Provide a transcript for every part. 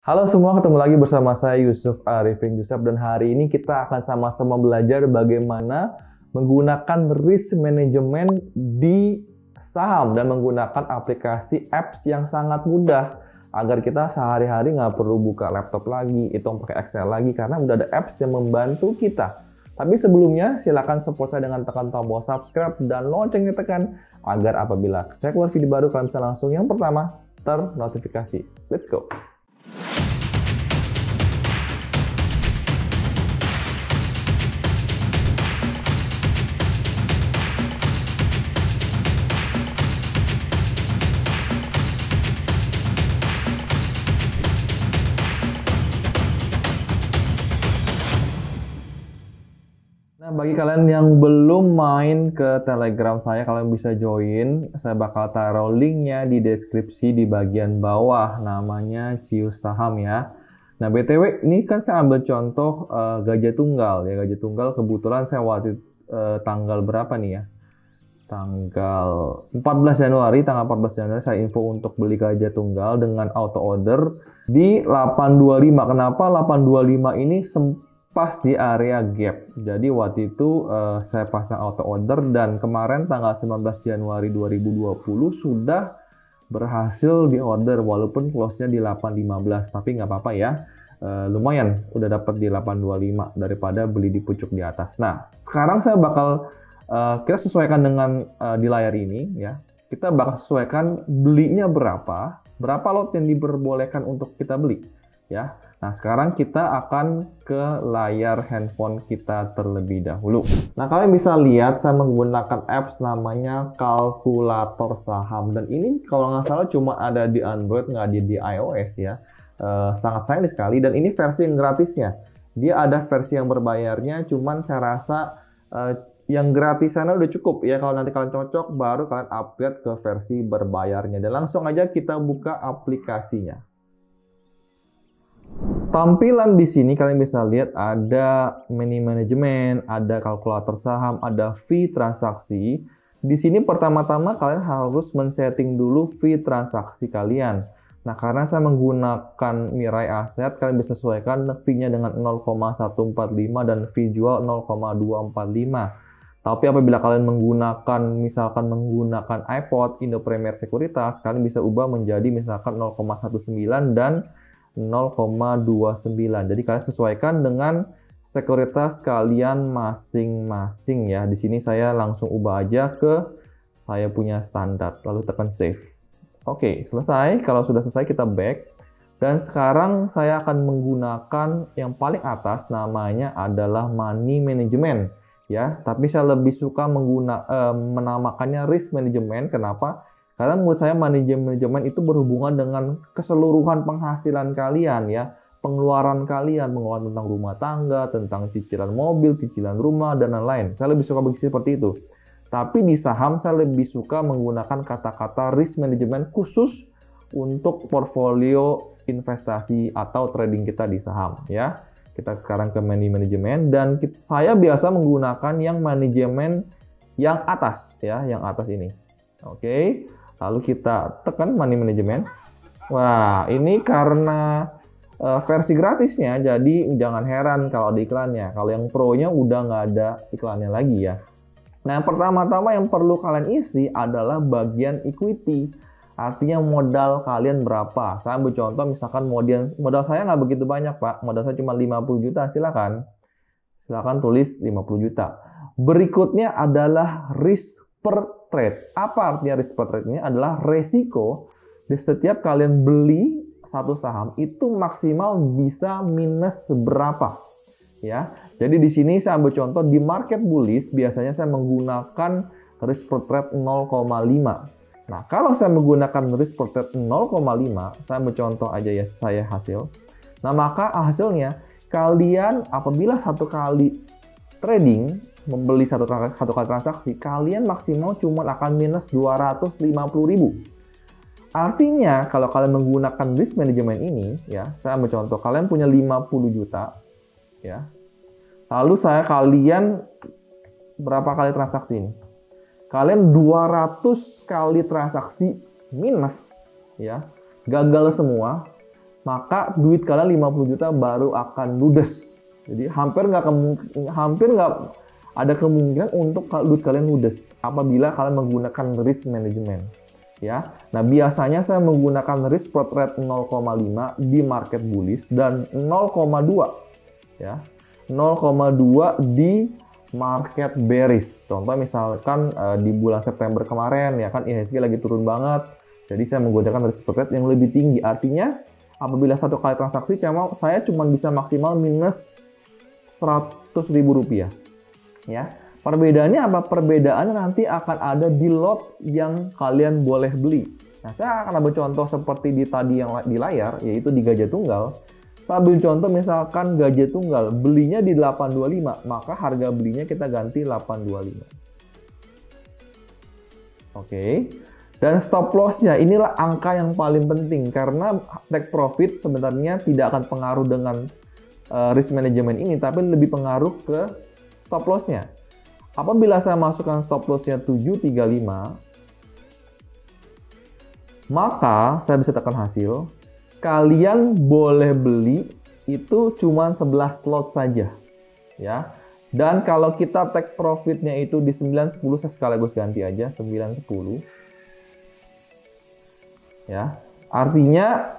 Halo semua, ketemu lagi bersama saya Yusuf Arifin Yusuf dan hari ini kita akan sama-sama belajar bagaimana menggunakan risk management di saham dan menggunakan aplikasi apps yang sangat mudah agar kita sehari-hari nggak perlu buka laptop lagi, hitung pakai Excel lagi karena udah ada apps yang membantu kita. Tapi sebelumnya silakan support saya dengan tekan tombol subscribe dan lonceng ditekan agar apabila saya keluar video baru kalian bisa langsung yang pertama ternotifikasi. Let's go! Nah, bagi kalian yang belum main ke Telegram saya, kalian bisa join. Saya bakal taruh linknya di deskripsi di bagian bawah. Namanya Cius Saham ya. Nah, BTW, ini kan saya ambil contoh Gajah Tunggal ya. Gajah Tunggal kebetulan saya waktu tanggal berapa nih ya? Tanggal 14 Januari, saya info untuk beli Gajah Tunggal dengan auto order di 825. Kenapa 825 ini pas di area gap. Jadi waktu itu saya pasang auto order dan kemarin tanggal 19 Januari 2020 sudah berhasil di order walaupun close-nya di 815. Tapi nggak apa-apa ya. Lumayan udah dapat di 825 daripada beli di pucuk di atas. Nah, sekarang saya bakal kita sesuaikan dengan di layar ini ya. Kita bakal sesuaikan belinya berapa lot yang diperbolehkan untuk kita beli ya. Nah, sekarang kita akan ke layar handphone kita terlebih dahulu. Nah, kalian bisa lihat saya menggunakan apps namanya kalkulator saham. Dan ini kalau nggak salah cuma ada di Android, nggak ada di iOS ya. Sangat sayang sekali. Dan ini versi yang gratisnya. Dia ada versi yang berbayarnya, cuman saya rasa yang gratisannya udah cukup ya. Kalau nanti kalian cocok, baru kalian upgrade ke versi berbayarnya. Dan langsung aja kita buka aplikasinya. Tampilan di sini kalian bisa lihat ada menu manajemen, ada kalkulator saham, ada fee transaksi. Di sini pertama-tama kalian harus men-setting dulu fee transaksi kalian. Nah, karena saya menggunakan Mirai Aset, kalian bisa sesuaikan fee-nya dengan 0,145 dan fee jual 0,245. Tapi apabila kalian misalkan menggunakan iPod, Indo Premier Sekuritas, kalian bisa ubah menjadi misalkan 0,19 dan 0,29. Jadi kalian sesuaikan dengan sekuritas kalian masing-masing ya. Di sini saya langsung ubah aja ke saya punya standar, lalu tekan save. Oke, selesai. Kalau sudah selesai kita back. Dan sekarang saya akan menggunakan yang paling atas, namanya adalah money management ya. Tapi saya lebih suka menamakannya risk management. Kenapa? Karena menurut saya manajemen itu berhubungan dengan keseluruhan penghasilan kalian ya, pengeluaran kalian, pengeluaran tentang rumah tangga, tentang cicilan mobil, cicilan rumah, dan lain-lain. Saya lebih suka begitu seperti itu. Tapi di saham saya lebih suka menggunakan kata-kata risk management khusus untuk portfolio investasi atau trading kita di saham ya. Kita sekarang ke menu manajemen dan saya biasa menggunakan yang manajemen yang atas ya, yang atas ini. Oke. Lalu kita tekan money management. Wah, ini karena versi gratisnya, jadi jangan heran kalau ada iklannya. Kalau yang pro-nya udah nggak ada iklannya lagi ya. Nah, yang pertama-tama yang perlu kalian isi adalah bagian equity. Artinya modal kalian berapa. Saya ambil contoh misalkan modal saya nggak begitu banyak, Pak. Modal saya cuma 50 juta, silakan. Silakan tulis 50 juta. Berikutnya adalah risk per trade. Apa artinya risk per trade? Ini adalah resiko di setiap kalian beli satu saham itu maksimal bisa minus berapa ya. Jadi di sini saya ambil contoh di market bullish biasanya saya menggunakan risk per trade 0,5. Nah, kalau saya menggunakan risk per trade 0,5, saya ambil contoh aja ya, saya hasil. Nah, maka hasilnya kalian apabila satu kali trading, membeli satu kali transaksi, kalian maksimal cuma akan minus 250.000. Artinya, kalau kalian menggunakan risk management ini, ya, saya ambil contoh, kalian punya 50 juta, ya. Lalu kalian berapa kali transaksi ini? Kalian 200 kali transaksi minus, ya, gagal semua. maka duit kalian 50 juta baru akan ludes. Jadi hampir nggak ada kemungkinan untuk duit kalian ludes apabila kalian menggunakan risk management. Ya, nah biasanya saya menggunakan risk spot rate 0,5 di market bullish dan 0,2 ya, 0,2 di market bearish. Contoh misalkan di bulan September kemarin ya kan IHSG lagi turun banget, jadi saya menggunakan risk spot rate yang lebih tinggi. Artinya apabila satu kali transaksi saya cuma bisa maksimal minus 100.000 rupiah ya. Perbedaannya apa? Perbedaannya nanti akan ada di lot yang kalian boleh beli. Nah, saya akan ambil contoh seperti tadi yang di layar, yaitu di gajah tunggal. Saya ambil contoh misalkan gajah tunggal, belinya di 825, maka harga belinya kita ganti 825. Oke. Dan stop loss-nya, inilah angka yang paling penting, karena take profit sebenarnya tidak akan pengaruh dengan risk management ini, tapi lebih pengaruh ke stop loss-nya. Apabila saya masukkan stop loss-nya 735, maka saya bisa tekan hasil. Kalian boleh beli itu cuma 11 lot saja. Ya. Dan kalau kita take profit-nya itu di 910, saya sekaligus ganti aja 910. Ya. Artinya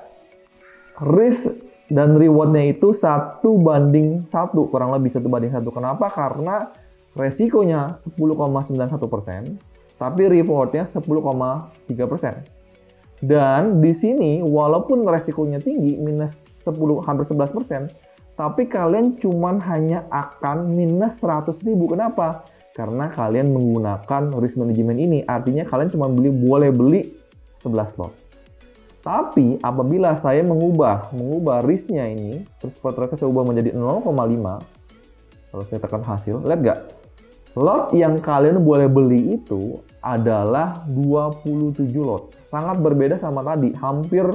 risk dan reward-nya itu 1:1, kurang lebih 1:1. Kenapa? Karena resikonya 10,91%, tapi rewardnya 10,3%. Dan di sini walaupun resikonya tinggi, minus 10, hampir 11%, tapi kalian cuman hanya akan minus 100.000. Kenapa? Karena kalian menggunakan risk management ini, artinya kalian cuma boleh beli 11 lot. Tapi apabila saya mengubah risk-nya ini, terus spot rate saya ubah menjadi 0,5, kalau saya tekan hasil, lihat nggak? Lot yang kalian boleh beli itu adalah 27 lot. Sangat berbeda sama tadi, hampir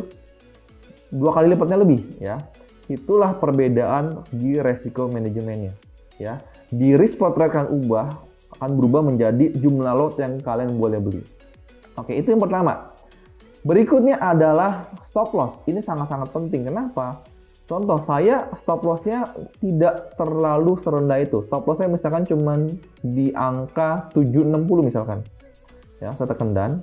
2 kali lipatnya lebih ya. Itulah perbedaan di resiko manajemennya ya. Di risk spot rate akan berubah menjadi jumlah lot yang kalian boleh beli. Oke, itu yang pertama. Berikutnya adalah stop loss. Ini sangat-sangat penting. Kenapa? Contoh, saya stop loss-nya tidak terlalu serendah itu. Stop loss saya misalkan cuma di angka 760 misalkan. Ya, saya tekan dan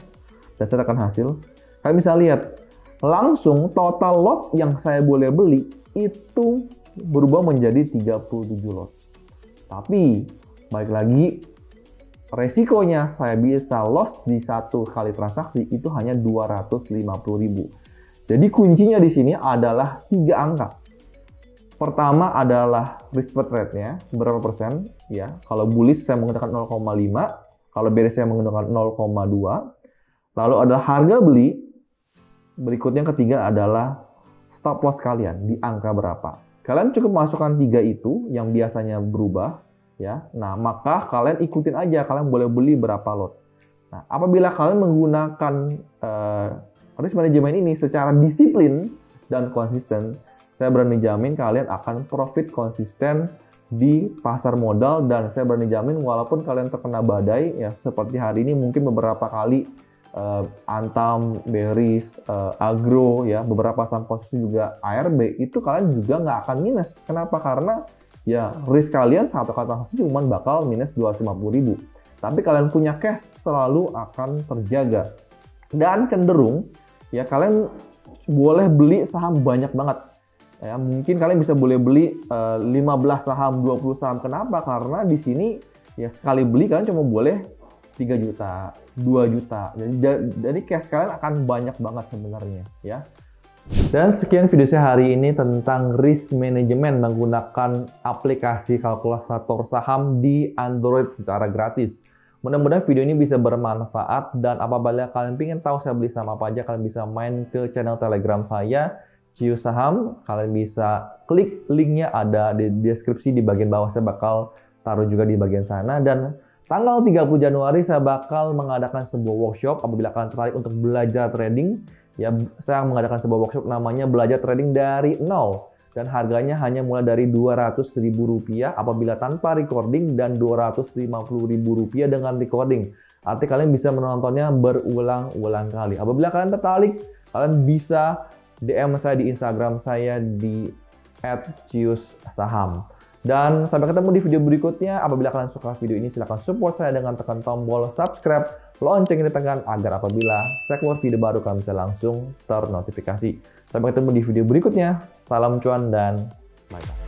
saya tekan hasil. Kalian bisa lihat, langsung total lot yang saya boleh beli itu berubah menjadi 37 lot. Tapi, balik lagi, resikonya saya bisa loss di satu kali transaksi itu hanya 250.000. Jadi kuncinya di sini adalah 3 angka. Pertama adalah risk spot rate-nya, berapa persen ya. Kalau bullish saya menggunakan 0,5, kalau bearish saya menggunakan 0,2. Lalu ada harga beli. Berikutnya ketiga adalah stop loss kalian di angka berapa. Kalian cukup masukkan 3 itu yang biasanya berubah ya. Nah, maka kalian ikutin aja, kalian boleh beli berapa lot. Nah, apabila kalian menggunakan risk management ini secara disiplin dan konsisten, saya berani jamin kalian akan profit konsisten di pasar modal, dan saya berani jamin walaupun kalian terkena badai ya seperti hari ini, mungkin beberapa kali Antam, bearish, agro ya, beberapa saham posisi juga ARB, itu kalian juga nggak akan minus. Kenapa? Karena ya risk kalian satu kali transaksi cuma bakal minus 250.000. Tapi kalian punya cash selalu akan terjaga. Dan cenderung ya kalian boleh beli saham banyak banget. Ya, mungkin kalian bisa boleh beli 15 saham, 20 saham. Kenapa? Karena di sini ya sekali beli kalian cuma boleh 3 juta, 2 juta. Jadi cash kalian akan banyak banget sebenarnya ya. Dan sekian video saya hari ini tentang risk management menggunakan aplikasi kalkulator saham di Android secara gratis. Mudah-mudahan video ini bisa bermanfaat, dan apabila kalian ingin tahu saya beli saham apa aja, kalian bisa main ke channel Telegram saya, Ciu Saham. Kalian bisa klik linknya ada di deskripsi di bagian bawah, saya bakal taruh juga di bagian sana. Dan tanggal 30 Januari saya bakal mengadakan sebuah workshop apabila kalian tertarik untuk belajar trading. Ya, saya mengadakan sebuah workshop namanya Belajar Trading dari Nol. Dan harganya hanya mulai dari Rp200.000 apabila tanpa recording dan Rp250.000 dengan recording. Artinya kalian bisa menontonnya berulang-ulang kali. Apabila kalian tertarik, kalian bisa DM saya di Instagram saya di @ciussaham. Dan sampai ketemu di video berikutnya. Apabila kalian suka video ini, silahkan support saya dengan tekan tombol subscribe, lonceng ditekan agar apabila saya keluar video baru, kalian bisa langsung ternotifikasi. Sampai ketemu di video berikutnya. Salam cuan dan bye-bye.